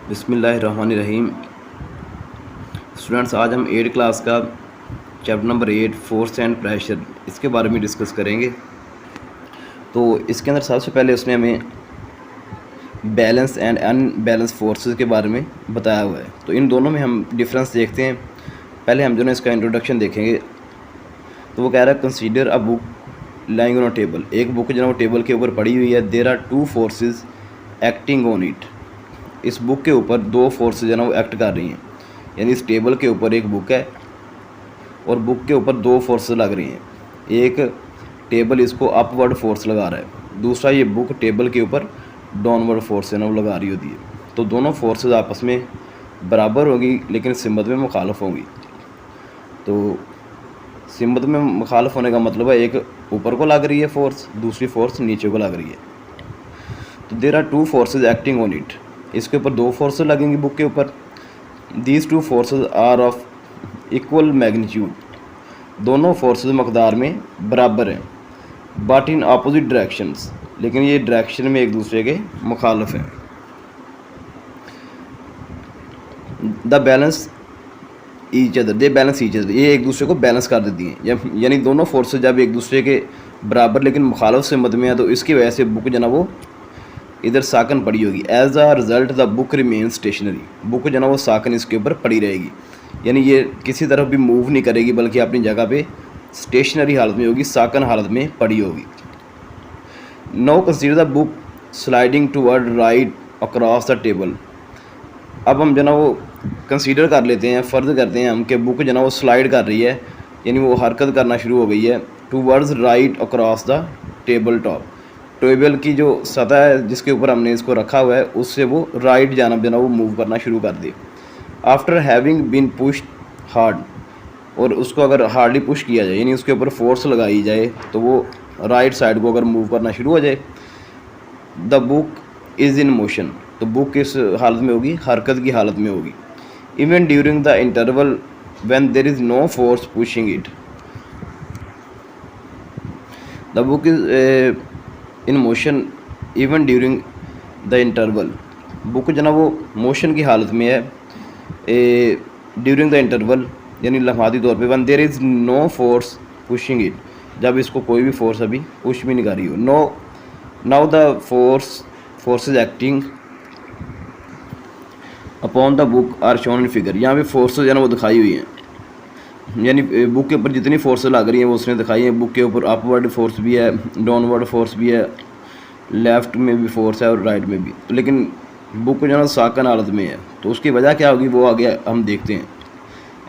बिस्मिल्लाहिर्रहमानिर्रहीम। स्टूडेंट्स, आज हम 8 क्लास का chapter number 8 force and pressure इसके बारे में डिस्कस करेंगे। तो इसके अंदर सबसे पहले उसने हमें बैलेंस एंड अनबैलेंस फोर्सेस के बारे में बताया हुआ है। तो इन दोनों में हम डिफरेंस देखते हैं। पहले हम जो है इसका इंट्रोडक्शन देखेंगे। तो वो कह रहा है consider a book lying on a table. एक बुक जो है वो टेबल के ऊपर पड़ी हुई है। There are two forces acting on it. इस बुक के ऊपर दो फोर्स जो है ना वो एक्ट कर रही हैं। यानी इस टेबल के ऊपर एक बुक है और बुक के ऊपर दो फोर्स लग रही हैं। एक टेबल इसको अपवर्ड फोर्स लगा रहा है, दूसरा ये बुक टेबल के ऊपर डाउनवर्ड फोर्स है ना वो लगा रही होती है। तो दोनों फोर्सेस आपस में बराबर होगी लेकिन सिमत में मुखालफ होंगी। तो सिमत में मुखालफ होने का मतलब है एक ऊपर को लग रही है फोर्स, दूसरी फोर्स नीचे को लग रही है। तो there are two forces acting on it. इसके ऊपर दो फोर्सेस लगेंगी बुक के ऊपर। These two forces are of equal magnitude. दोनों फोर्सेस मकदार में बराबर हैं, बट इन अपोजिट डायरेक्शंस। लेकिन ये डायरेक्शन में एक दूसरे के मुखालफ हैं। The balance each other, they balance each other. ये एक दूसरे को बैलेंस कर देती हैं। यानी दोनों फोर्सेस जब एक दूसरे के बराबर लेकिन मुखालफ से मद में है तो इसकी वजह से बुक जो ना वो इधर साकन पड़ी होगी। As a result the book remain stationary. Book जो ना वो साकन इसके ऊपर पड़ी रहेगी, यानी ये किसी तरफ भी मूव नहीं करेगी बल्कि अपनी जगह पे स्टेशनरी हालत में होगी, साकन हालत में पड़ी होगी। Know consider the book sliding toward right across the table. अब हम जो ना वो कंसीडर कर लेते हैं, फ़र्ज करते हैं हम कि बुक जो ना वो स्लाइड कर रही है, यानी वो हरकत करना शुरू हो गई है towards right across the table top. Table की जो सतह है जिसके ऊपर हमने इसको रखा हुआ है उससे वो राइट जानब जो ना वो मूव करना शुरू कर दे। After having been pushed hard, और उसको अगर हार्डली पुश किया जाए यानी उसके ऊपर फोर्स लगाई जाए तो वो राइट साइड को अगर मूव करना शुरू हो जाए। The book is in motion. तो बुक किस हालत में होगी? हरकत की हालत में होगी। Even during the interval when there is no force pushing it, the book is in motion even during the interval. Book जो ना वो मोशन की हालत में है ड्यूरिंग द इंटरवल, यानी लम्हाती तौर पे। When there is no force pushing it, जब इसको कोई भी फोर्स अभी पुश भी नहीं कर रही हो। Now the forces acting upon the book are shown in figure. यहाँ पे फोर्सेज जो है ना वो दिखाई हुई हैं, यानी बुक के ऊपर जितनी फोर्स लग रही हैं वो उसने दिखाई है। बुक के ऊपर अपवर्ड फोर्स भी है, डाउनवर्ड फोर्स भी है, लेफ़्ट में भी फोर्स है और राइट में भी। तो लेकिन बुक जो है ना साकन हालत में है, तो उसकी वजह क्या होगी वो आगे हम देखते हैं।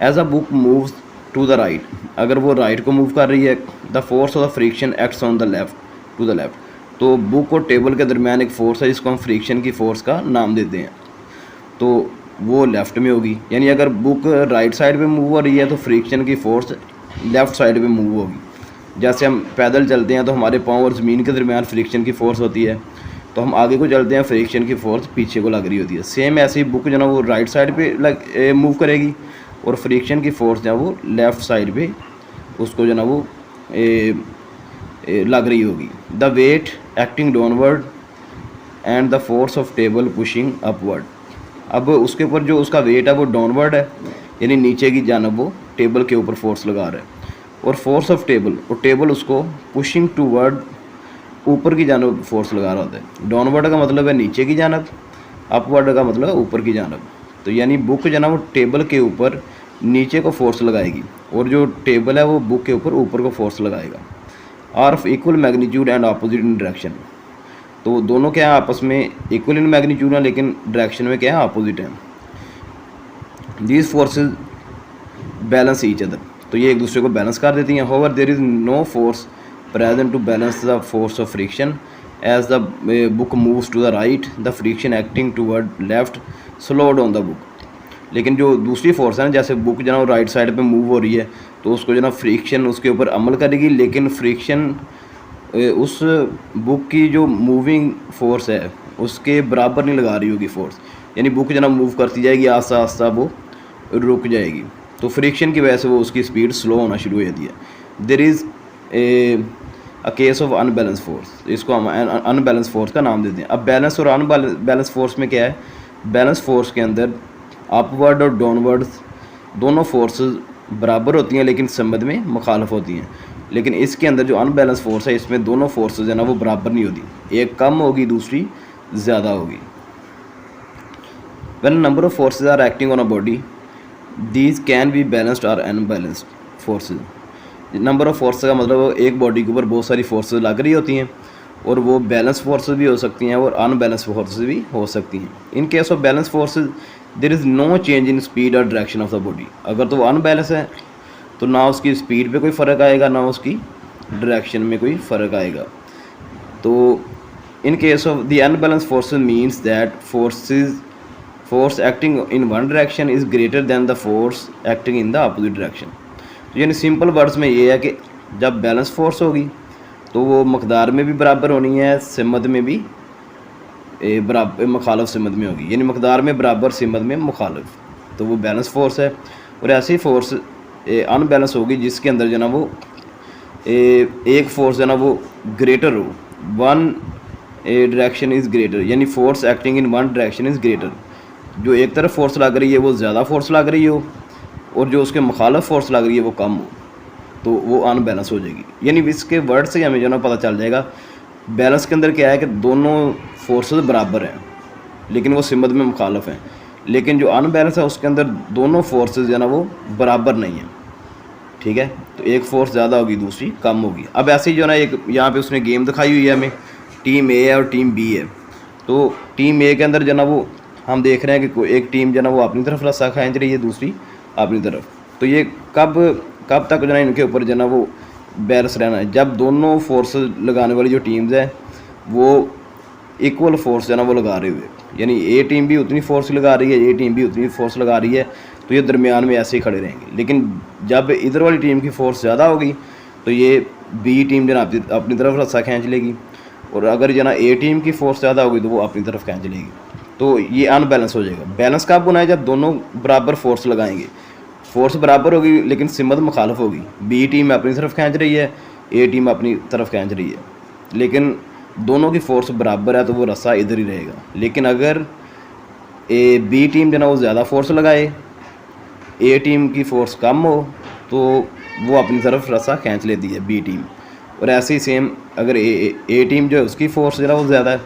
As a book moves to the right, अगर वो राइट को मूव कर रही है, the force of the friction acts on the left to the left. तो बुक और टेबल के दरमियान एक फ़ोर्स है जिसको हम फ्रिक्शन की फ़ोर्स का नाम देते हैं, तो वो लेफ़्ट में होगी। यानी अगर बुक राइट साइड पे मूव हो रही है तो फ्रिक्शन की फ़ोर्स लेफ़्ट साइड पे मूव होगी। जैसे हम पैदल चलते हैं तो हमारे पाँव और ज़मीन के दरमियान फ्रिक्शन की फ़ोर्स होती है, तो हम आगे को चलते हैं फ्रिक्शन की फ़ोर्स पीछे को लग रही होती है। सेम ऐसे ही बुक जो ना वो राइट साइड पे मूव करेगी और फ्रिक्शन की फ़ोर्स जो है वो लेफ़्ट साइड पे उसको जो ना वो लग रही होगी। The weight acting downward and the force of table pushing upward. अब उसके ऊपर जो उसका वेट है वो डाउनवर्ड है, यानी नीचे की जानब वो टेबल के ऊपर फोर्स लगा रहा है, और फोर्स ऑफ टेबल, और टेबल उसको पुशिंग टूवर्ड ऊपर की जानब फोर्स लगा रहा होता है। डाउनवर्ड का मतलब है नीचे की जानब, अपवर्ड का मतलब है ऊपर की जानब। तो यानी बुक जो है ना वो टेबल के ऊपर नीचे को फोर्स लगाएगी और जो टेबल है वो बुक के ऊपर को फोर्स लगाएगा। Are of equal magnitude and opposite in direction. तो दोनों क्या है आपस में इक्वल इन मैग्नीट्यूड है लेकिन डायरेक्शन में क्या है अपोजिट है। These forces balance each other. तो ये एक दूसरे को बैलेंस कर देती हैं। However there is no force present to balance the force of friction. As the book moves to the right the friction acting toward left slowed on the book. लेकिन जो दूसरी फोर्स है ना, जैसे बुक जो ना राइट साइड पे move हो रही है तो उसको जो ना फ्रिक्शन उसके ऊपर अमल करेगी, लेकिन फ्रिक्शन उस बुक की जो मूविंग फोर्स है उसके बराबर नहीं लगा रही होगी फोर्स। यानी बुक जो ना मूव करती जाएगी, आस्ता आस्ता वो रुक जाएगी, तो फ्रिक्शन की वजह से वो उसकी स्पीड स्लो होना शुरू हो जाती है। There is a case of unbalance force. इसको हम अनबैलेंस फोर्स का नाम देते हैं। अब बैलेंस और अनबैलेंस फोर्स में क्या है, बैलेंस फोर्स के अंदर अपवर्ड और डाउनवर्ड दोनों फोर्सेस बराबर होती हैं लेकिन संबंध में मुखालफ होती हैं। लेकिन इसके अंदर जो अनबैलेंस फोर्स है इसमें दोनों फोर्सेस है ना वो बराबर नहीं होती, एक कम होगी दूसरी ज़्यादा होगी। When number of forces are acting on a body these can be balanced और unbalanced forces. Number of force का मतलब एक बॉडी के ऊपर बहुत सारी फोर्सेज लग रही होती हैं और वो बैलेंस फोर्सेज भी हो सकती हैं और अनबैलेंस फोर्सेज भी हो सकती हैं। In case of balance forces there is no change in speed और डायरेक्शन ऑफ द बॉडी। अगर तो वो अनबैलेंस है तो ना उसकी स्पीड पे कोई फ़र्क आएगा ना उसकी डायरेक्शन में कोई फ़र्क आएगा। तो इन case of the unbalance forces means that force acting in one direction is greater than the force acting in the opposite direction. तो यानी सिंपल वर्ड्स में ये है कि जब बैलेंस फोर्स होगी तो वो मकदार में भी बराबर होनी है, सिमत में भी बराबर मुखालफ सिमत में होगी, यानी मकदार में बराबर सिमत में मुखालफ, तो वो बैलेंस फोर्स है। और ऐसी फोर्स अनबैलेंस होगी जिसके अंदर जो ना वो एक फोर्स जो ना वो ग्रेटर हो, वन डायरेक्शन इज़ ग्रेटर, यानी force acting in one direction is greater. जो एक तरफ फोर्स लग रही है वो ज़्यादा फोर्स लग रही हो और जो उसके मुखालफ फोर्स लग रही है वो कम हो, तो वो अनबैलेंस हो जाएगी। यानी इसके वर्ड से हमें जो ना पता चल जाएगा बैलेंस के अंदर क्या है कि दोनों फोर्सेस बराबर हैं लेकिन वो सिमत में मुखालफ हैं। लेकिन जो अनबैलेंस है उसके अंदर दोनों फोर्सेस जो है ना वो बराबर नहीं हैं, ठीक है। तो एक फोर्स ज़्यादा होगी दूसरी कम होगी। अब ऐसे ही जो ना एक यहाँ पे उसने गेम दिखाई हुई है हमें, टीम ए है और टीम बी है। तो टीम ए के अंदर जो ना वो हम देख रहे हैं कि एक टीम जो ना वो अपनी तरफ रस्सा खींच रही है, दूसरी अपनी तरफ। तो ये कब तक जो ना इनके ऊपर जो ना वो बैलेंस रहना है, जब दोनों फोर्स लगाने वाली जो टीम्स है वो इक्वल फोर्स जो ना वो लगा रहे हुए, यानी ए टीम भी उतनी फोर्स लगा रही है, ए टीम भी उतनी फोर्स लगा रही है, तो ये दरमियान में ऐसे ही खड़े रहेंगे। लेकिन जब इधर वाली टीम की फ़ोर्स ज़्यादा होगी तो ये बी टीम जो ना अपनी तरफ रस्सा खींच लेगी, और अगर जो ना ए टीम की फ़ोर्स ज़्यादा होगी तो वो अपनी तरफ खींच लेगी। तो ये अनबैलेंस हो जाएगा। बैलेंस कब होना है, जब दोनों बराबर फोर्स लगाएंगे। फोर्स बराबर होगी लेकिन सिमत मुखालफ होगी, बी टीम अपनी तरफ खींच रही है, ए टीम अपनी तरफ खींच रही है, लेकिन दोनों की फ़ोर्स बराबर है तो वो रस्सा इधर ही रहेगा। लेकिन अगर बी टीम जो ना वो ज़्यादा फोर्स लगाए, ए टीम की फ़ोर्स कम हो, तो वो अपनी तरफ रस्सा खींच लेती है बी टीम। और ऐसे ही सेम अगर ए टीम जो है उसकी फ़ोर्स जो है वो ज़्यादा है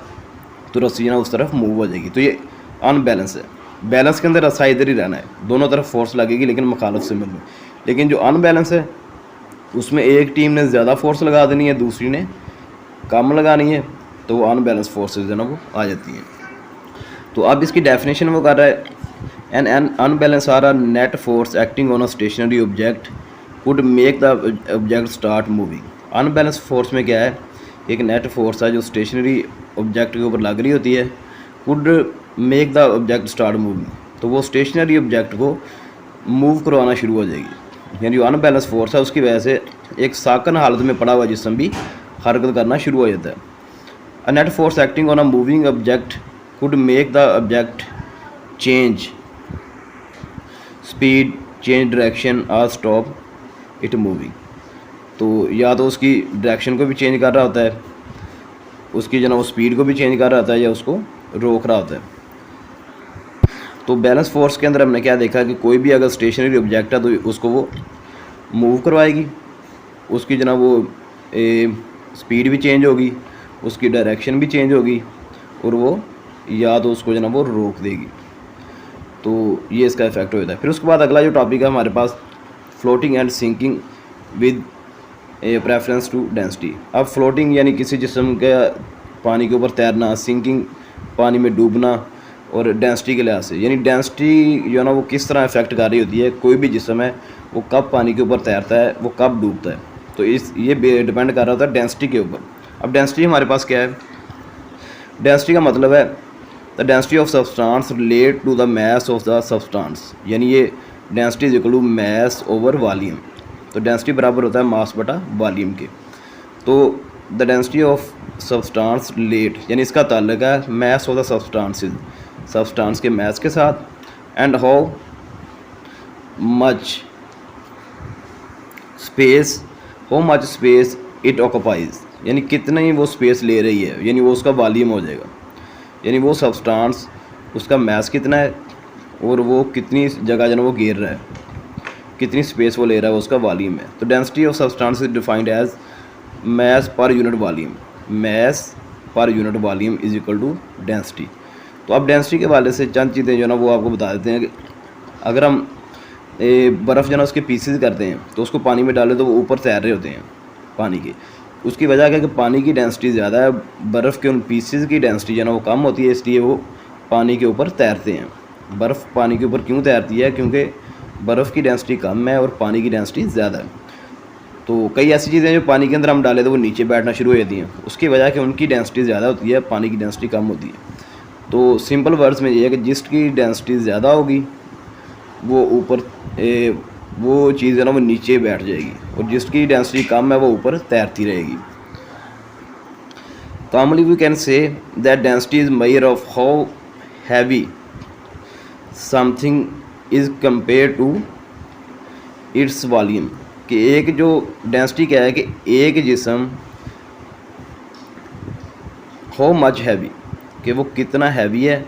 तो रस्सी ना उस तरफ मूव हो जाएगी। तो ये अनबैलेंस है। बैलेंस के अंदर रस्सा इधर ही रहना है, दोनों तरफ फोर्स लगेगी लेकिन मुखालफ सिमत में। लेकिन जो अनबैलेंस है उसमें एक टीम ने ज़्यादा फोर्स लगा देनी है, दूसरी ने कम लगानी है, तो वो अनबैलेंस फोर्सेज जो ना वो आ जाती हैं। तो अब इसकी डेफिनेशन वो कर रहा है, an unbalance or a net force acting on a stationary object could make the object start moving. Unbalance force में क्या है, एक नेट फोर्स है जो स्टेशनरी ऑब्जेक्ट के ऊपर लग रही होती है, could make the object start moving, तो वो स्टेशनरी ऑब्जेक्ट को मूव करवाना शुरू हो जाएगी। यानी जो अनबैलेंस फोर्स है उसकी वजह से एक साकन हालत में पड़ा हुआ जिस्म भी हरकत करना शुरू हो जाता है। A net force acting on a moving object could make the object change speed, change direction और स्टॉप इट मूविंग। तो या तो उसकी डायरेक्शन को भी चेंज कर रहा होता है, उसकी जो ना वो स्पीड को भी चेंज कर रहा होता है, या उसको रोक रहा होता है। तो बैलेंस फोर्स के अंदर हमने क्या देखा कि कोई भी अगर स्टेशनरी ऑब्जेक्ट है तो उसको वो मूव करवाएगी, उसकी जो ना वो स्पीड भी चेंज होगी, उसकी डायरेक्शन भी चेंज होगी, और वो या तो उसको जो ना वो रोक देगी। तो ये इसका इफेक्ट होता है। फिर उसके बाद अगला जो टॉपिक है हमारे पास, floating and sinking with preference to density. अब फ्लोटिंग यानी किसी जिस्म के पानी के ऊपर तैरना, सिंकिंग पानी में डूबना, और डेंसिटी के लिहाज से, यानी डेंसिटी जो है ना वो किस तरह इफेक्ट कर रही होती है, कोई भी जिस्म है वो कब पानी के ऊपर तैरता है, वो कब डूबता है, तो ये डिपेंड कर रहा होता है डेंसिटी के ऊपर। अब डेंसिटी हमारे पास क्या है, डेंसिटी का मतलब है the density of substance relate to the mass of the substance, यानी ये density is equal to mass over volume. तो डेंसिटी बराबर होता है मास बटा वॉल्यूम के। तो the density of substance relate यानी इसका ताल्लुक है mass of the substances, substance के मास के साथ, and how much space it occupies, यानी कितना ही वो स्पेस ले रही है, यानी वो उसका वॉल्यूम हो जाएगा। यानी वो सब्सटेंस उसका मैस कितना है और वो कितनी जगह जो है वो घेर रहा है, कितनी स्पेस वो ले रहा है, वो उसका वॉल्यूम है। तो density of substance is defined as mass per unit volume. Mass per unit volume is equal to density. तो अब डेंसिटी के वाले से चंद चीज़ें जो है ना वो आपको बता देते हैं कि अगर हम बर्फ़ जो है ना उसके पीसेस करते हैं तो उसको पानी में डालें तो वो ऊपर तैर रहे होते हैं पानी के। उसकी वजह क्या है कि पानी की डेंसिटी ज़्यादा है, बर्फ़ के उन पीसेस की डेंसिटी जो है ना वो कम होती है, इसलिए वो पानी के ऊपर तैरते हैं। बर्फ़ पानी के ऊपर क्यों तैरती है? क्योंकि बर्फ़ की डेंसिटी कम है और पानी की डेंसिटी ज़्यादा है। तो कई ऐसी चीज़ें जो पानी के अंदर हम डालें तो वो नीचे बैठना शुरू हो जाती हैं, उसकी वजह कि उनकी डेंसिटी ज़्यादा होती है, पानी की डेंसिटी कम होती है। तो सिंपल वर्ड्स में ये है कि जिसकी डेंसिटी ज़्यादा होगी वो ऊपर वो चीज़ है ना वो नीचे बैठ जाएगी, और जिसकी डेंसिटी कम है वो ऊपर तैरती रहेगी। Commonly we can say that density is measure of how heavy something is compare to its volume. कि एक जो डेंसिटी क्या है कि एक जिस्म हाउ मच हैवी, कि वो कितना हैवी है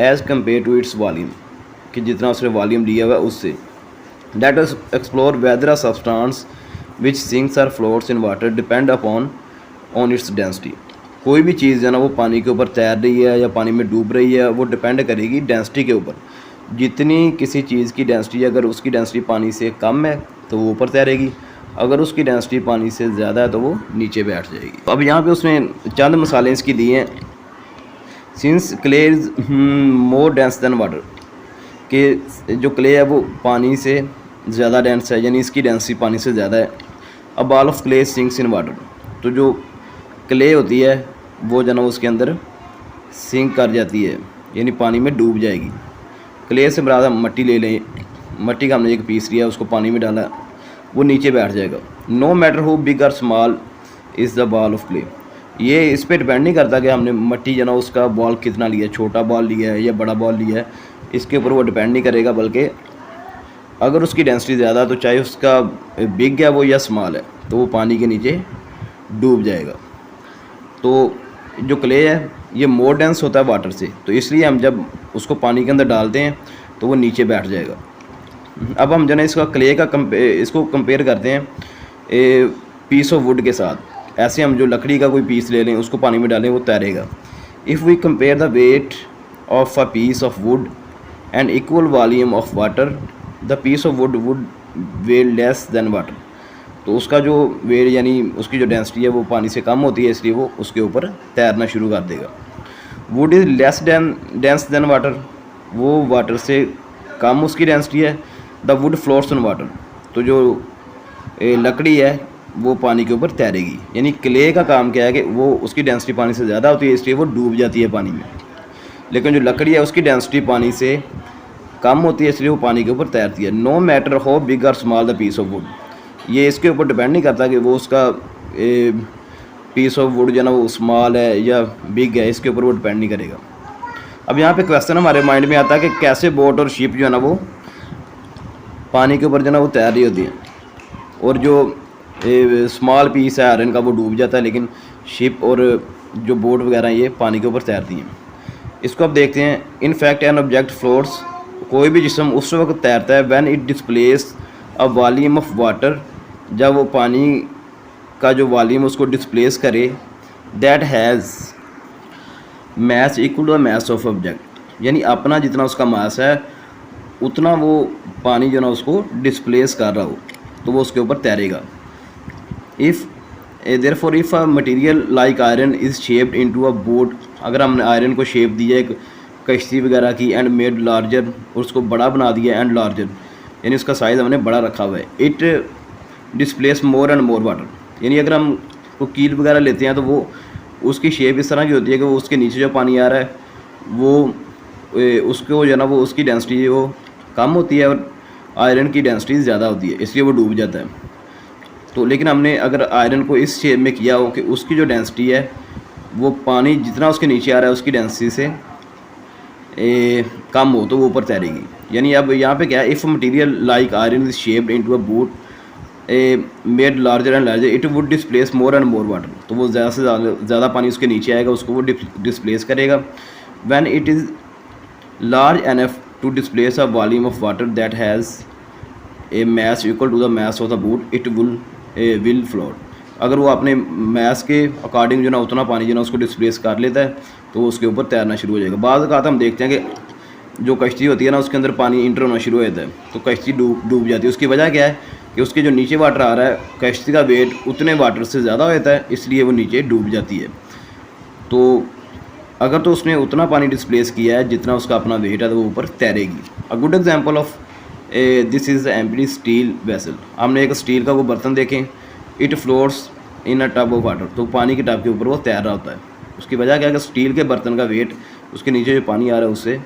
as compare to its volume, कि जितना उसने वॉल्यूम लिया हुआ है उससे। Let us explore whether a substance which sinks or floats in water depend on its density। कोई भी चीज़ है ना वो पानी के ऊपर तैर रही है या पानी में डूब रही है, वो डिपेंड करेगी डेंसिटी के ऊपर। जितनी किसी चीज़ की डेंसिटी, अगर उसकी डेंसिटी पानी से कम है तो वो ऊपर तैरेगी, अगर उसकी डेंसिटी पानी से ज़्यादा है तो वो नीचे बैठ जाएगी। तो अब यहाँ पे उसने चंद मिसालें इसकी दी हैं। Since clay is more dense than water, कि जो क्ले है वो पानी से ज़्यादा डेंस है, यानी इसकी डेंसिटी पानी से ज़्यादा है। अब ball of clay sinks in water, तो जो क्ले होती है वो जो ना उसके अंदर सिंक कर जाती है, यानी पानी में डूब जाएगी। क्ले से बराबर हम मट्टी ले लें, मट्टी का हमने एक पीस लिया, उसको पानी में डाला, वो नीचे बैठ जाएगा। नो मैटर हो बिग और small is the ball of clay. ये इस पर डिपेंड नहीं करता कि हमने मट्टी जो ना उसका बॉल कितना लिया, छोटा बॉल लिया है या बड़ा बॉल लिया है, इसके ऊपर वो डिपेंड नहीं करेगा, बल्कि अगर उसकी डेंसिटी ज़्यादा तो चाहे उसका बिग है वो या स्मॉल है तो वो पानी के नीचे डूब जाएगा। तो जो क्ले है ये मोर डेंस होता है वाटर से, तो इसलिए हम जब उसको पानी के अंदर डालते हैं तो वो नीचे बैठ जाएगा। अब हम जो है इसका क्ले का इसको कंपेयर करते हैं पीस ऑफ वुड के साथ। ऐसे हम जो लकड़ी का कोई पीस ले लें, उसको पानी में डालें, वो तैरेगा। If we compare the weight of a piece of wood and equal volume of water, the piece of wood would weigh less than water. तो उसका जो वेट यानी उसकी जो डेंसिटी है वो पानी से कम होती है, इसलिए वो उसके ऊपर तैरना शुरू कर देगा। Wood is less dense than water, वो वाटर से कम उसकी डेंसिटी है। The wood floats on water, तो जो लकड़ी है वो पानी के ऊपर तैरेगी। यानी क्ले का काम क्या है कि वो उसकी डेंसिटी पानी से ज़्यादा होती है, इसलिए वो डूब जाती है पानी में, लेकिन जो लकड़ी है उसकी डेंसिटी पानी से कम होती है, इसलिए वो पानी के ऊपर तैरती है। नो मैटर हाउ बिग और small the piece of wood, ये इसके ऊपर डिपेंड नहीं करता कि वो उसका पीस ऑफ वुड जो है ना वो स्मॉल है या बिग है, इसके ऊपर वो डिपेंड नहीं करेगा। अब यहाँ पे क्वेश्चन हमारे माइंड में आता है कि कैसे बोट और शिप जो है ना वो पानी के ऊपर जो है ना वो तैर रही होती हैं, और जो स्मॉल पीस है आयरन का वो डूब जाता है, लेकिन शिप और जो बोट वगैरह ये पानी के ऊपर तैरती हैं। इसको अब देखते हैं। In fact an object floats, कोई भी जिस्म उस वक्त तैरता है when it displace a volume of water, जब वो पानी का जो वॉल्यूम उसको डिस्प्लेस करे, that has mass equal to the mass of object, यानी अपना जितना उसका मास है उतना वो पानी जो ना उसको डिस्प्लेस कर रहा हो तो वो उसके ऊपर तैरेगा। If therefore if a material like iron is shaped into a boat, अगर हमने आयरन को शेप दी है एक कश्ती वगैरह की, एंड मेड लार्जर, और उसको बड़ा बना दिया, एंड लार्जर यानी उसका साइज़ हमने बड़ा रखा हुआ है। It displace more and more water, यानी अगर हम को कील वगैरह लेते हैं तो वो उसकी शेप इस तरह की होती है कि वो उसके नीचे जो पानी आ रहा है वो उसको जो है ना वो उसकी डेंसिटी वो कम होती है और आयरन की डेंसिटी ज़्यादा होती है, इसलिए वो डूब जाता है। तो लेकिन हमने अगर आयरन को इस शेप में किया हो कि उसकी जो डेंसिटी है वो पानी जितना उसके नीचे आ रहा है उसकी डेंसिटी से कम हो तो वो ऊपर तैरेगी। यानी अब यहाँ पे क्या है, if material like iron is shaped into a boat made larger and larger, it would displace more and more water, तो वो ज़्यादा से ज़्यादा पानी उसके नीचे आएगा, उसको वो डिस्प्लेस करेगा। When it is large enough to displace a volume of water that has a mass equal to the mass of the boat it will float. अगर वो अपने मैस के अकॉर्डिंग जो ना उतना पानी जो ना उसको डिस्प्लेस कर लेता है तो उसके ऊपर तैरना शुरू हो जाएगा। बाद का हम देखते हैं कि जो कश्ती होती है ना उसके अंदर पानी इंटर होना शुरू हो जाता है तो कश्ती डूब जाती है। उसकी वजह क्या है कि उसके जो नीचे वाटर आ रहा है कश्ती का वेट उतने वाटर से ज़्यादा हो जाता है, इसलिए वो नीचे डूब जाती है। तो अगर तो उसने उतना पानी डिस्प्लेस किया है जितना उसका अपना वेट है तो वो ऊपर तैरेगी। A good example of this is empty steel vessel. हमने एक स्टील का वो बर्तन देखें, it floats in a tub of water, तो पानी के टब के ऊपर वो तैर रहा होता है। उसकी वजह क्या है कि स्टील के बर्तन का वेट उसके नीचे जो पानी आ रहा है उससे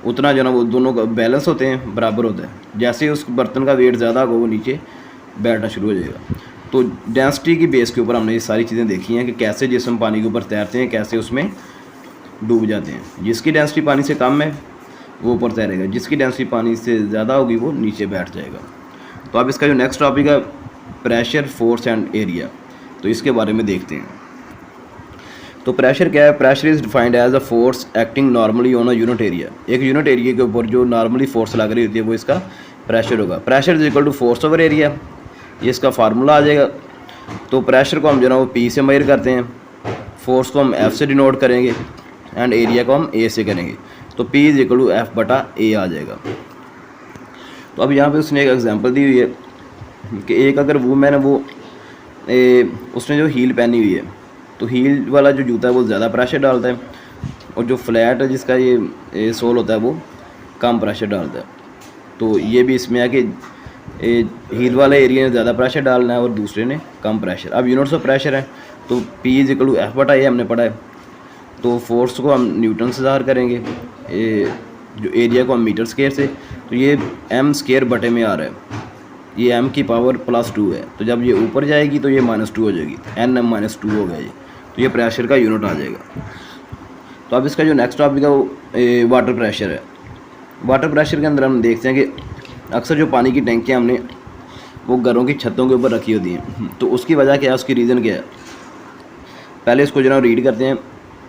उतना जो ना वो दोनों का बैलेंस होते हैं, बराबर होता है। जैसे ही उस बर्तन का वेट ज़्यादा होगा वो नीचे बैठना शुरू हो जाएगा। तो डेंसिटी की बेस के ऊपर हमने ये सारी चीज़ें देखी हैं कि कैसे जिस्म पानी के ऊपर तैरते हैं, कैसे उसमें डूब जाते हैं। जिसकी डेंसिटी पानी से कम है वो ऊपर तैरेगा, जिसकी डेंसिटी पानी से ज़्यादा होगी वो नीचे बैठ जाएगा। तो अब इसका जो नेक्स्ट टॉपिक है प्रेशर, फोर्स एंड एरिया, तो इसके बारे में देखते हैं। तो प्रेशर क्या है? Pressure is defined as a force acting normally on a unit area. एक यूनिट एरिया के ऊपर जो नॉर्मली फोर्स लग रही होती है वो इसका प्रेशर होगा। Pressure is equal to force over area, ये इसका फार्मूला आ जाएगा। तो प्रेशर को हम जो ना वो पी से मेजर करते हैं, फोर्स को हम एफ से डिनोट करेंगे एंड एरिया को हम ए से करेंगे। तो P is equal to F बटा ए आ जाएगा। तो अब यहाँ पे उसने एक एग्जांपल दी हुई है कि एक अगर वूमेन है वो उसने जो हील पहनी हुई है तो हील वाला जो जूता है वो ज़्यादा प्रेशर डालता है और जो फ्लैट है जिसका ये सोल होता है वो कम प्रेशर डालता है। तो ये भी इसमें है कि हील वाले एरिया ने ज़्यादा प्रेशर डालना है और दूसरे ने कम प्रेशर। अब यूनिट्स ऑफ प्रेशर है तो P is equal to F बटा ए हमने पढ़ा है। तो फोर्स को हम न्यूटन से ज़ाहिर करेंगे, जो एरिया को हम मीटर स्क्वायर से। तो ये एम स्क्वायर बटे में आ रहा है, ये m की पावर +2 है। तो जब ये ऊपर जाएगी तो ये -2 हो जाएगी, n-2 हो गया ये। तो ये प्रेशर का यूनिट आ जाएगा। तो अब इसका जो नेक्स्ट टॉपिक है वो वाटर प्रेशर है। वाटर प्रेशर के अंदर हम देखते हैं कि अक्सर जो पानी की टैंकियाँ हमने वो घरों की छतों के ऊपर रखी होती हैं। तो उसकी वजह क्या है, उसकी रीज़न क्या है, पहले इसको जो रीड करते हैं।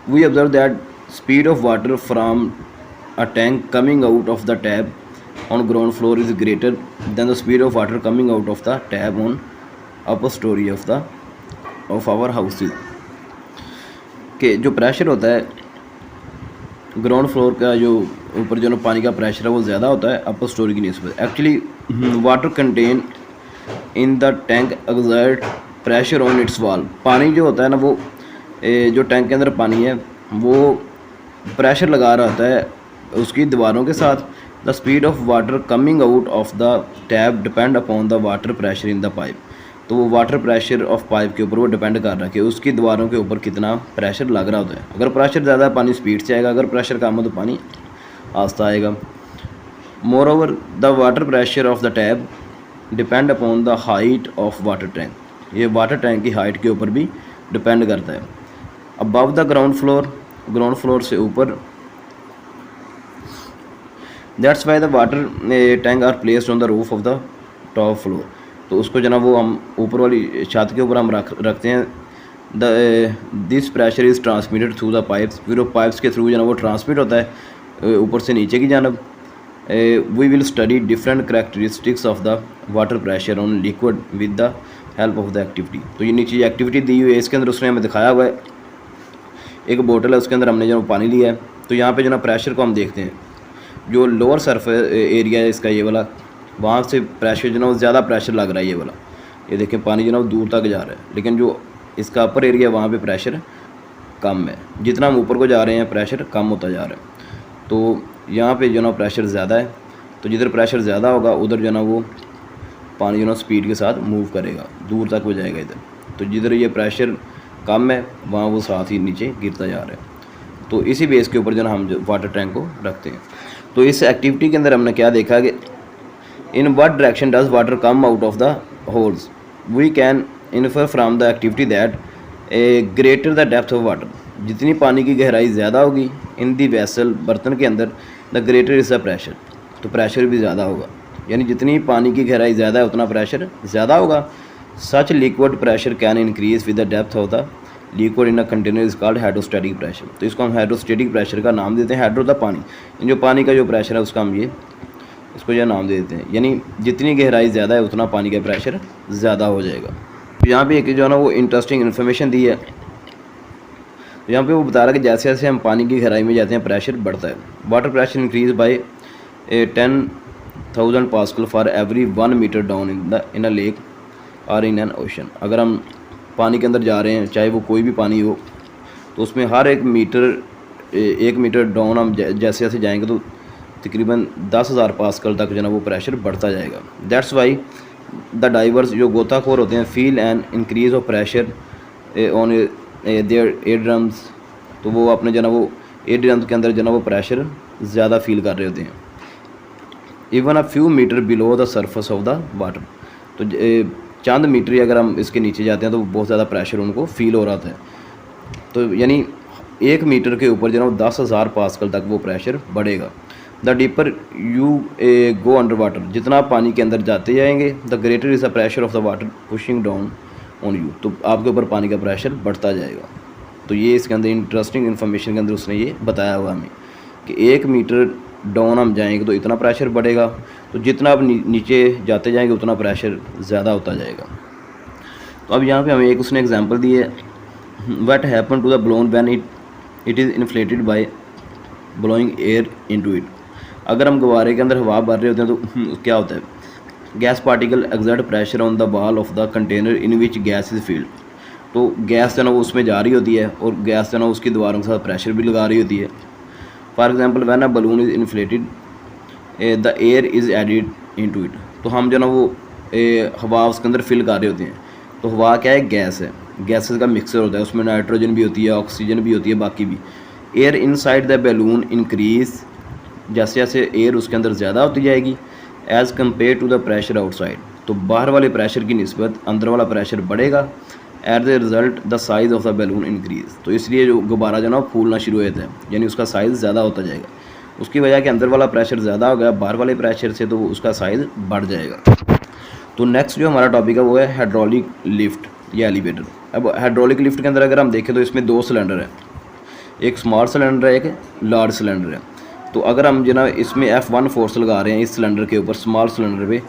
We observe that speed of water from a tank coming out of the tap on ground floor is greater than the speed of water coming out of the tap on upper story of our houses। के जो pressure होता है ground floor का, जो ऊपर जो पानी का प्रेशर है वो ज़्यादा होता है अपर स्टोरी की निस्बत। Actually water contain in the tank exert pressure on its wall. पानी जो होता है ना वो जो टैंक के अंदर पानी है वो प्रेशर लगा रहा होता है उसकी दीवारों के साथ। The speed of water coming out of the tap depend upon the water pressure in the pipe. तो वो वाटर प्रेशर ऑफ पाइप के ऊपर वो डिपेंड कर रहा है कि उसकी दीवारों के ऊपर कितना प्रेशर लग रहा होता है। अगर प्रेशर ज़्यादा है पानी स्पीड से आएगा, अगर प्रेशर कम हो तो पानी आस्ता आएगा। More over the water pressure of the tap depend upon the height of water tank. ये वाटर टैंक की हाइट के ऊपर भी डिपेंड करता है। अबव द ग्राउंड फ्लोर से ऊपर, that's why the water tank are placed on the roof of the top floor. तो उसको जो ना वो हम ऊपर वाली छत के ऊपर हम रखते हैं। This pressure is transmitted through the pipes, फिर वो पाइप्स के थ्रू जो ना वो ट्रांसमिट होता है ऊपर से नीचे की जानब। We will study different characteristics of the water pressure on liquid with the help of the activity. तो ये नीचे एक्टिविटी दी हुई है, इसके अंदर उसने हमें दिखाया हुआ है। एक बोतल है, उसके अंदर हमने जो पानी लिया है। तो यहाँ पे जो ना प्रेशर को हम देखते हैं, जो लोअर सरफेस एरिया है इसका ये वाला, वहाँ से प्रेशर जो ना वो ज़्यादा प्रेशर लग रहा है ये वाला। ये देखें पानी जो ना वो दूर तक जा रहा है, लेकिन जो इसका अपर एरिया वहाँ पे प्रेशर कम है। जितना हम ऊपर को जा रहे हैं प्रेशर कम होता जा रहा है। तो यहाँ पे जो ना प्रेशर ज़्यादा है, तो जिधर प्रेशर ज़्यादा होगा उधर जो ना वो पानी जो ना स्पीड के साथ मूव करेगा, दूर तक वो जाएगा इधर। तो जिधर ये प्रेशर कम है वहाँ वो साथ ही नीचे गिरता जा रहा है। तो इसी बेस के ऊपर जो ना हम जो वाटर टैंक को रखते हैं। तो इस एक्टिविटी के अंदर हमने क्या देखा कि in what direction does water come out of the holes. We can infer from the activity that greater the depth of water. जितनी पानी की गहराई ज़्यादा होगी इन दी वेसल, बर्तन के अंदर, the greater is the pressure. तो प्रेशर भी ज़्यादा होगा, यानी जितनी पानी की गहराई ज़्यादा है उतना प्रेशर ज़्यादा होगा। Such liquid pressure can increase with the depth of the liquid in a container is called hydrostatic pressure. तो इसको हम हाइड्रोस्टैटिक प्रेशर का नाम देते हैं। हाइड्रो था पानी, जो पानी का जो प्रेशर है उसका हम ये इसको यह नाम दे देते हैं, यानी जितनी गहराई ज़्यादा है उतना पानी का प्रेशर ज़्यादा हो जाएगा। तो यहाँ पे एक जो है ना वो इंटरेस्टिंग इन्फॉर्मेशन दी है। तो यहाँ पे वो बता रहा है कि जैसे जैसे हम पानी की गहराई में जाते हैं प्रेशर बढ़ता है। Water pressure increase by 10,000 pascal for every 1 meter down in a lake और इन एन ओशन। अगर हम पानी के अंदर जा रहे हैं, चाहे वो कोई भी पानी हो, तो उसमें हर 1 मीटर डाउन हम जैसे जैसे जाएंगे तो तकरीबन 10,000 पास्कल तक जो है ना वो प्रेशर बढ़ता जाएगा। दैट्स वाई द डाइवर्स जो गोताखोर होते हैं feel an increase of pressure on their air drums. तो वो अपने जो है ना वो एयर ड्रम्स के अंदर जो है ना वो प्रेशर ज़्यादा फील कर रहे होते हैं। Even a few metre below the surface of the water. तो चंद मीटर ही अगर हम इसके नीचे जाते हैं तो बहुत ज़्यादा प्रेशर उनको फील हो रहा था। तो यानी 1 मीटर के ऊपर जो है ना 10,000 पास्कल तक वो प्रेशर बढ़ेगा। The deeper you go under water, जितना आप पानी के अंदर जाते जाएंगे the greater is the pressure of the water pushing down on you. तो आपके ऊपर पानी का प्रेशर बढ़ता जाएगा। तो ये इसके अंदर इंटरेस्टिंग इन्फॉर्मेशन के अंदर उसने ये बताया हुआ हमें कि 1 मीटर डाउन हम जाएंगे तो इतना प्रेशर बढ़ेगा, तो जितना आप नीचे जाते जाएंगे उतना प्रेशर ज़्यादा होता जाएगा। तो अब यहाँ पे हमें एक उसने एग्जांपल दी है, what happen to the balloon when it is inflated by blowing air into it. अगर हम गुब्बारे के अंदर हवा भर रहे होते हैं तो क्या होता है, gas particle exert pressure on the wall of the container in which gas is field. तो गैस जो है ना वो उसमें जा रही होती है और गैस जो है ना उसकी दीवारों के साथ प्रेशर भी लगा रही होती है। For example when a balloon is inflated the air is added into it. तो हम जो है ना वो हवा उसके अंदर फिल कर रहे होते हैं। तो हवा क्या है, गैस है, गैसेस का मिक्सर होता है, उसमें नाइट्रोजन भी होती है, ऑक्सीजन भी होती है, बाकी भी। Air inside the balloon increase, जैसे जैसे एयर उसके अंदर ज़्यादा होती जाएगी as compare to the pressure outside. तो बाहर वाले प्रेशर की निस्बत अंदर वाला प्रेशर बढ़ेगा। At the result the size of the balloon increase. तो इसलिए जो गुब्बारा जो ना फूलना शुरू होता है, यानी उसका साइज़ ज़्यादा होता जाएगा। उसकी वजह कि अंदर वाला प्रेशर ज़्यादा हो गया बाहर वाले प्रेशर से, तो उसका साइज़ बढ़ जाएगा। तो नेक्स्ट जो हमारा टॉपिक है वो है हाइड्रोलिक लिफ्ट या एलिवेटर। अब हाइड्रोलिक लिफ्ट के अंदर अगर हम देखें तो इसमें 2 सिलेंडर है, एक स्मॉल सिलेंडर है, एक लार्ज सिलेंडर है। तो अगर हम जो ना इसमें F1 फोर्स लगा रहे हैं इस सिलेंडर के ऊपर, स्मॉल सिलेंडर पे,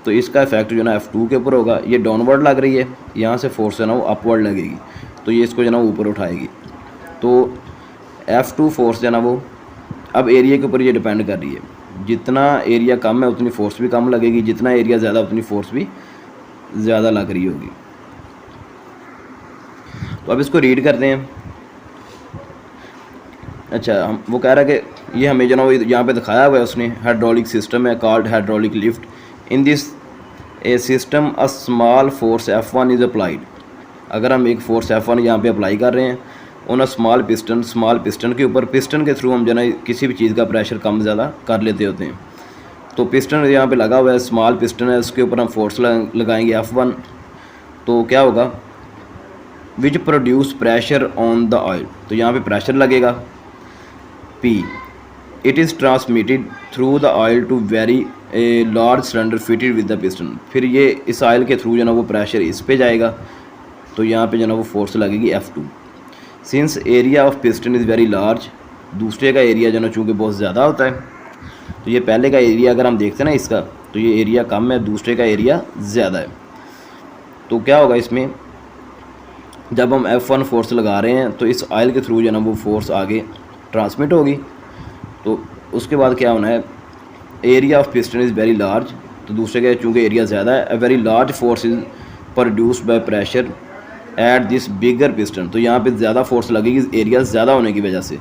तो इसका इफेक्ट जो ना F2 के ऊपर होगा। ये डाउनवर्ड लग रही है, यहाँ से फोर्स है ना वो अपवर्ड लगेगी, तो ये इसको जो ना ऊपर उठाएगी। तो F2 फोर्स जो ना वो अब एरिया के ऊपर ये डिपेंड कर रही है। जितना एरिया कम है उतनी फोर्स भी कम लगेगी, जितना एरिया ज़्यादा उतनी फोर्स भी ज़्यादा लग रही होगी। तो अब इसको रीड करते हैं। अच्छा, हम वो कह रहा है कि ये हमें जो ना वो यहाँ पे दिखाया हुआ है उसने, हाइड्रोलिक सिस्टम है called hydraulic lift. In this A system a small force F1 is applied. अगर हम एक फोर्स F1 यहाँ पे अप्लाई कर रहे हैं ऑन अ स्मॉल पिस्टन के ऊपर, पिस्टन के थ्रू हम जो ना किसी भी चीज़ का प्रेशर कम ज़्यादा कर लेते होते हैं। तो पिस्टन यहाँ पे लगा हुआ है, स्मॉल पिस्टन है, उसके ऊपर हम फोर्स लगाएंगे F1, तो क्या होगा, which produce pressure on the oil. तो यहाँ पे प्रेशर लगेगा P। It is transmitted through the oil to very a large cylinder fitted with the piston. फिर ये इस ऑयल के थ्रू जो ना वो प्रेशर इस पे जाएगा, तो यहाँ पे जो ना वो फोर्स लगेगी F2। Since area of piston is very large, दूसरे का एरिया जो ना चूँकि बहुत ज़्यादा होता है, तो ये पहले का एरिया अगर हम देखते हैं ना इसका, तो ये एरिया कम है, दूसरे का एरिया ज़्यादा है। तो क्या होगा इसमें, जब हम F1 फोर्स लगा रहे हैं तो इस ऑयल के थ्रू जो ना वो फोर्स आगे ट्रांसमिट होगी। तो उसके बाद क्या होना है, area of piston is very large, तो दूसरे का चूँकि एरिया ज़्यादा है, a very large force is produced by pressure at this bigger piston. तो यहाँ पे ज़्यादा फोर्स लगेगी एरिया ज़्यादा होने की वजह से।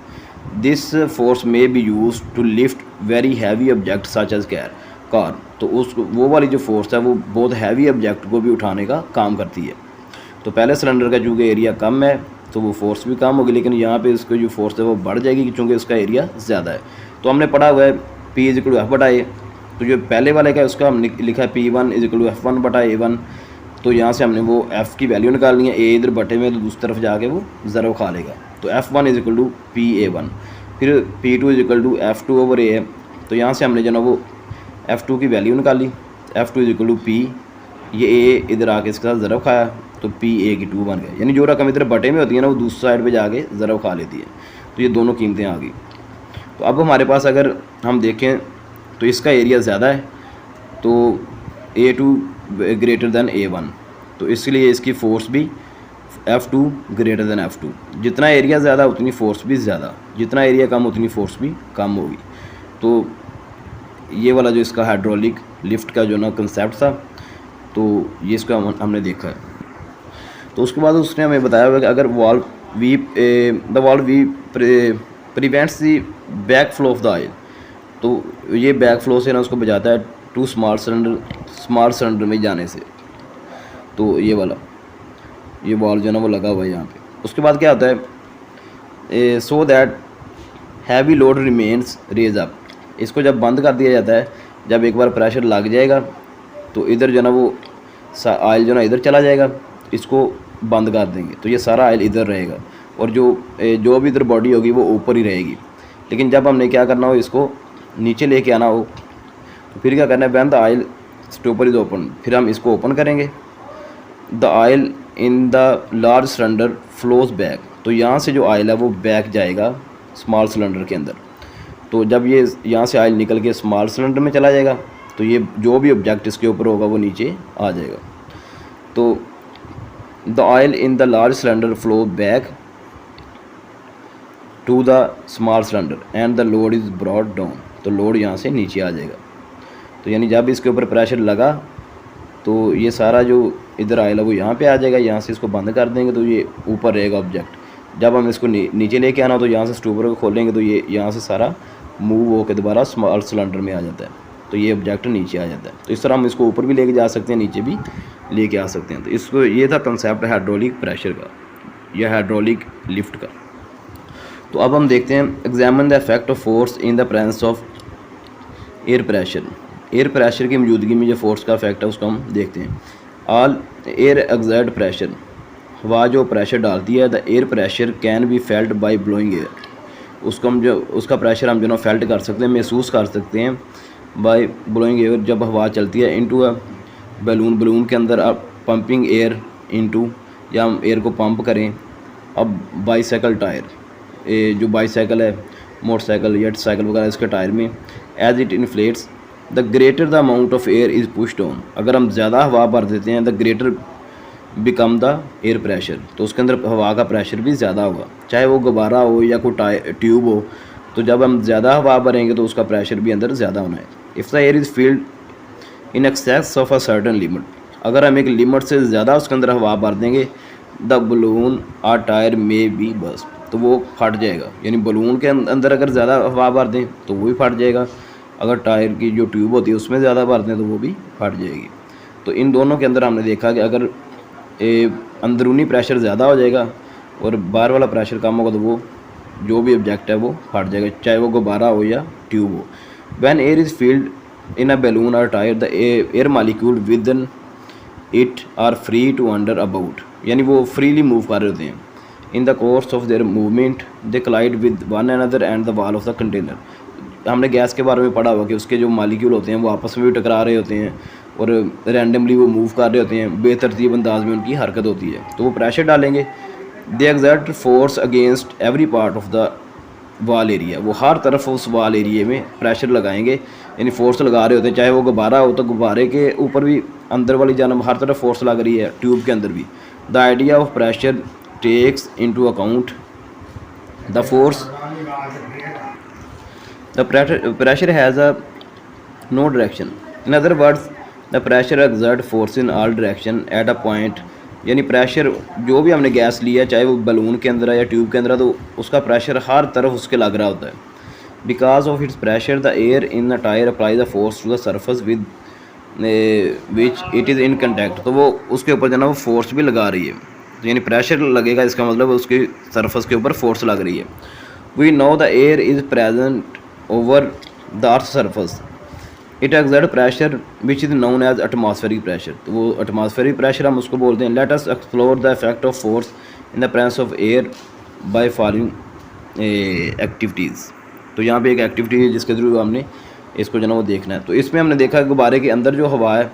This force may be use to lift very heavy object such as car. तो उस वो वाली जो फोर्स है वो बहुत हैवी ऑब्जेक्ट को भी उठाने का काम करती है। तो पहले सिलेंडर का चूँकि एरिया कम है तो वो फोर्स भी कम होगी, लेकिन यहाँ पे इसको जो फोर्स है वो बढ़ जाएगी क्योंकि उसका एरिया ज़्यादा है। तो हमने पढ़ा हुआ है P = F/A। तो जो पहले वाले का उसका हम लिखा है P1 = F1/A1। तो यहाँ से हमने वो F की वैल्यू निकालनी है, A इधर बटे में तो दूसरी तरफ जाके वो ज़रो खा लेगा। तो F1 = PA1। फिर P2 = F2/A है, तो यहाँ से हमने जो ना वो F2 की वैल्यू निकाली, F2 = P, ये A इधर आके इसके साथ ज़रो खाया, तो Pa की 2 बन गया, यानी जो रकम इधर बटे में होती है ना वो दूसरी साइड पे जाके ज़रब खा लेती है। तो ये दोनों कीमतें आ गई। तो अब हमारे पास अगर हम देखें तो इसका एरिया ज़्यादा है, तो A2 ग्रेटर दैन A1, तो इसलिए इसकी फ़ोर्स भी F2 ग्रेटर दैन F2। जितना एरिया ज़्यादा उतनी फ़ोर्स भी ज़्यादा, जितना एरिया कम उतनी फ़ोर्स भी कम होगी। तो ये वाला जो इसका हाइड्रोलिक लिफ्ट का जो ना कंसेप्ट था, तो ये इसका हमने देखा है। तो उसके बाद उसने हमें बताया हुआ कि अगर the valve we prevents the back flow of the oil, तो ये बैक फ्लो से ना उसको बचाता है टू स्मॉल सिलेंडर में जाने से। तो ये वाला ये वाल्व जो है ना वो लगा हुआ है यहाँ पे। उसके बाद क्या होता है, so that heavy load remains raise up, इसको जब बंद कर दिया जाता है, जब एक बार प्रेशर लग जाएगा तो इधर जो है ना वो ऑयल जो ना इधर चला जाएगा, इसको बंद कर देंगे तो ये सारा ऑयल इधर रहेगा और जो भी इधर बॉडी होगी वो ऊपर ही रहेगी। लेकिन जब हमने क्या करना हो, इसको नीचे लेके आना हो, तो फिर क्या करना है, when the oil stopper is open, फिर हम इसको ओपन करेंगे। The oil in the large cylinder flows back, तो यहाँ से जो ऑयल है वो बैक जाएगा स्मॉल सिलेंडर के अंदर। तो जब ये यहाँ से ऑयल निकल के स्मॉल सिलेंडर में चला जाएगा तो ये जो भी ऑब्जेक्ट इसके ऊपर होगा वो नीचे आ जाएगा। तो the oil in the large cylinder flow back to the small cylinder and the load is brought down, तो लोड यहाँ से नीचे आ जाएगा। तो यानी जब इसके ऊपर प्रेशर लगा तो ये सारा जो इधर ऑयल है वो यहाँ पे आ जाएगा, यहाँ से इसको बंद कर देंगे तो ये ऊपर रहेगा ऑब्जेक्ट। जब हम इसको नीचे लेके आना तो यहाँ से स्टॉपर को खोलेंगे तो ये यहाँ से सारा मूव होकर दोबारा स्मॉल सिलेंडर में आ जाता है, तो ये ऑब्जेक्ट नीचे आ जाता है। तो इस तरह हम इसको ऊपर भी लेके जा सकते हैं, नीचे भी लेके आ सकते हैं। तो इसको ये था कंसेप्ट हाइड्रोलिक प्रेशर का या हाइड्रोलिक लिफ्ट का। तो अब हम देखते हैं examine the effect of force in the presence of air pressure. Air pressure की मौजूदगी में जो फोर्स का इफेक्ट है उसको हम देखते हैं। ऑल एयर एक्सर्ट प्रेशर, हवा जो प्रेशर डालती है, the air pressure can be felt by blowing air, उसको हम जो उसका प्रेशर हम जो ना फेल्ट कर सकते हैं, महसूस कर सकते हैं बाय ब्लोइंग एयर, जब हवा चलती है इनटू अ बैलून के अंदर आप पंपिंग एयर इनटू, या हम एयर को पंप करें। अब बाईसाइकिल टायर, जो बाईसाइकिल है, मोटरसाइकिल या साइकिल वगैरह, इसके टायर में as it inflates the greater the amount of air is pushed on, अगर हम ज़्यादा हवा भर देते हैं the greater become the air pressure, तो उसके अंदर हवा का प्रेशर भी ज़्यादा होगा, चाहे वो गुब्बारा हो या कोई ट्यूब हो। तो जब हम ज़्यादा हवा भरेंगे तो उसका प्रेशर भी अंदर ज़्यादा होना है। If the air is filled in excess of a certain limit, अगर हम एक लिमिट से ज़्यादा उसके अंदर हवा भर देंगे, द बलून और टायर में बी बस्ट, तो वो फट जाएगा। यानी बलून के अंदर अगर ज़्यादा हवा भर दें तो वो भी फट जाएगा, अगर टायर की जो ट्यूब होती है उसमें ज़्यादा भर दें तो वो भी फट जाएगी। तो इन दोनों के अंदर हमने देखा कि अगर अंदरूनी प्रेशर ज़्यादा हो जाएगा और बाहर वाला प्रेशर कम होगा तो वो जो भी ऑब्जेक्ट है वो फट जाएगा, चाहे वो गुब्बारा हो या ट्यूब हो। When air is filled in a balloon or tyre the air molecule with it are free to wander about, यानी वो फ्रीली मूव कर रहे होते हैं। In the course of their movement they collide with one another and the wall of the container. हमने gas के बारे में पढ़ा हुआ कि उसके जो मालिक्यूल होते हैं वो आपस में भी टकरा रहे होते हैं और रैंडमली वो मूव कर रहे होते हैं, बेतरतीब अंदाज में उनकी हरकत होती है। तो वो प्रेशर डालेंगे, they exert force against every part of the wall area, वो हर तरफ उस वॉल एरिया में प्रेशर लगाएंगे, यानी फोर्स लगा रहे होते हैं। चाहे वो गुब्बारा हो तो गुब्बारे के ऊपर भी अंदर वाली जानब हर तरफ फोर्स लग रही है, ट्यूब के अंदर भी। The idea of pressure takes into account the force, the pressure has a no direction, in other words the pressure exert force in all direction at a point, यानी प्रेशर जो भी हमने गैस लिया चाहे वो बलून के अंदर है या ट्यूब के अंदर है, तो उसका प्रेशर हर तरफ उसके लग रहा होता है। Because of its pressure the air in the tyre apply the force to the surface with which it is in contact, तो वो उसके ऊपर जो ना वो फोर्स भी लगा रही है, तो यानी प्रेशर लगेगा, इसका मतलब उसकी सरफेस के ऊपर फोर्स लग रही है। We know the air is present over the earth surface, it exert pressure which is known as atmospheric pressure, तो वो एटमॉस्फेरिक प्रेशर हम उसको बोलते हैं। Let us explore the effect of force in the presence of air by following activities. तो यहाँ पे एक एक्टिविटी है जिसके थ्रू हमने इसको जो ना वो देखना है। तो इसमें हमने देखा कि गुब्बारे के अंदर जो हवा है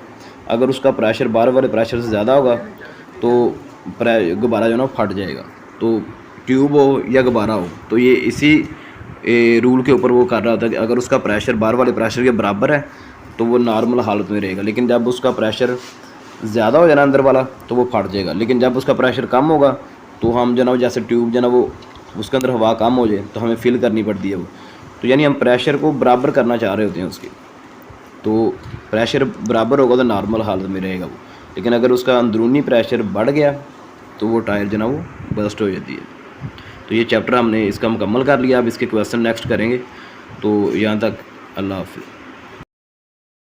अगर उसका प्रेशर बाहर वाले प्रेशर से ज़्यादा होगा तो गुब्बारा जो है ना फट जाएगा। तो ट्यूब हो या गुब्बारा हो, तो ये इसी रूल के ऊपर वो कर रहा होता है कि अगर उसका प्रेशर बाहर वाले प्रेशर के बराबर है तो वो नॉर्मल हालत में रहेगा, लेकिन जब उसका प्रेशर ज़्यादा हो जाना अंदर वाला तो वो फट जाएगा। लेकिन जब उसका प्रेशर कम होगा तो हम जो ना जैसे ट्यूब जो ना वो उसके अंदर हवा कम हो जाए तो हमें फिल करनी पड़ती है वो। तो यानी हम प्रेशर को बराबर करना चाह रहे होते हैं उसके, तो प्रेशर बराबर होगा तो नॉर्मल हालत में रहेगा वो। लेकिन अगर उसका अंदरूनी प्रेशर बढ़ गया तो वो टायर जो ना वो बर्स्ट हो जाती है। तो ये चैप्टर हमने इसका मुकम्मल कर लिया। अब इसके क्वेश्चन नेक्स्ट करेंगे। तो यहाँ तक, अल्लाह हाफ़िज़।